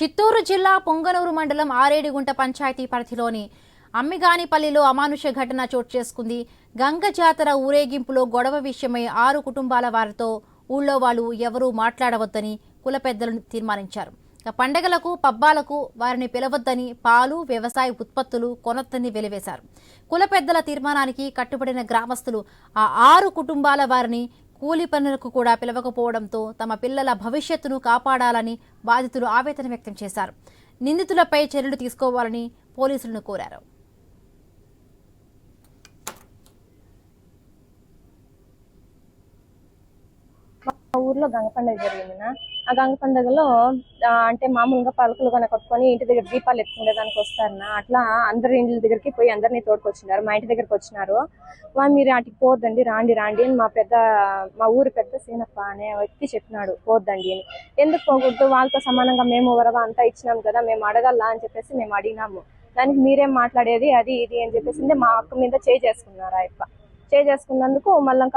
చిత్తూరు జిల్లా పొంగనూరు మండలం ఆరేడుగుంట పంచాయతీ పరిధిలోని అమ్మిగానిపల్లిలో అమానుష ఘటన చోటు చేసుకుంది. గంగ జాతర ఊరేగింపులో గొడవ విషయమై 6 కుటుంబాల వారితో ఊళ్ళో వాళ్ళు ఎవరూ మాట్లాడవద్దని కుల పెద్దలు తీర్మానించారు. పండగలకు పబ్బాలకు వారిని పిలవద్దని, పాలు వ్యవసాయ ఉత్పత్తులు కొనొద్దని వెలివేశారు. కుల పెద్దల తీర్మానానికి కట్టుబడిన గ్రామస్తులు ఆ 6 కుటుంబాల వారిని కూలి పనులకు కూడా పిలవకపోవడంతో తమ పిల్లల భవిష్యత్తును కాపాడాలని బాధితులు ఆవేదన వ్యక్తం చేశారు. నిందితులపై చర్యలు తీసుకోవాలని పోలీసులను కోరారు. ఊర్లో గంగ పండుగ జరిగిందినా. ఆ గంగ పండుగలో అంటే మామూలుగా పలకలు కొనుక్కొని ఇంటి దగ్గర దీపాలు ఎత్తుకునేదానికి వస్తారనా. అట్లా అందరి ఇంటి దగ్గరికి పోయి అందరినీ తోడుకొచ్చినారు. మా ఇంటి దగ్గరికి వచ్చినారు. మీరు వాటికి పోద్దండి, రాండి రాండి అని మా ఊరి పెద్ద సీనప్ప అనే వ్యక్తి చెప్పినాడు. పోద్దండి అని. ఎందుకు పోకూడదు, వాళ్ళతో సమానంగా మేము వరవ అంతా ఇచ్చినాం కదా, మేము అడగల్లా అని చెప్పేసి మేము అడిగినాము. దానికి మీరేం మాట్లాడేది అది ఇది అని చెప్పేసి మా అక్క మీద చేసుకున్నారు. ఆ యప్ప చేసుకున్నందుకు మళ్ళీ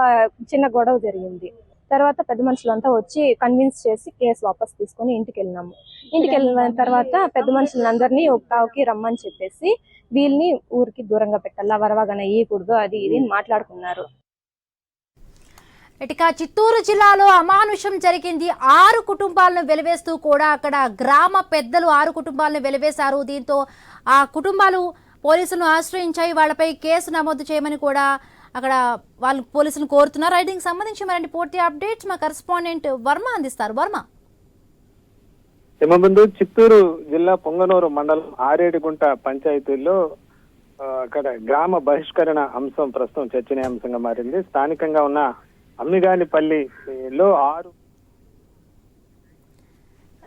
చిన్న గొడవ జరిగింది. తర్వాత పెద్ద మనుషులంతా వచ్చి కన్విన్స్ చేసి కేసు వాపస్ తీసుకొని ఇంటికి వెళ్ళినాము. ఇంటికి వెళ్ళిన తర్వాత పెద్ద మనుషులందరినీ ఒక తావుకి రమ్మని చెప్పేసి వీళ్ళని ఊరికి దూరంగా పెట్టాలా, వరవగాన ఇయ్యకూడదు అది ఇది మాట్లాడుకున్నారు. ఇక చిత్తూరు జిల్లాలో అమానుషం జరిగింది. 6 కుటుంబాలను వెలివేస్తూ కూడా అక్కడ గ్రామ పెద్దలు 6 కుటుంబాలను వెలివేశారు. దీంతో ఆ కుటుంబాలు పోలీసులను ఆశ్రయించాయి. వాళ్ళపై కేసు నమోదు చేయమని కూడా అక్కడ వాళ్ళు పోలీసులు కోరుతున్నారు. దీనికి సంబంధించి మరిన్ని పూర్తి అప్డేట్స్ మా కరెస్పాండెంట్ వర్మ అందిస్తారు. వర్మ. ముందు చిత్తూరు జిల్లా పొంగనూరు మండలం ఆరేడుగుంట పంచాయతీల్లో అక్కడ గ్రామ బహిష్కరణ అంశం ప్రస్తుతం చర్చనీయాంశంగా మారింది. స్థానికంగా ఉన్న అమ్మిగానిపల్లిలో 6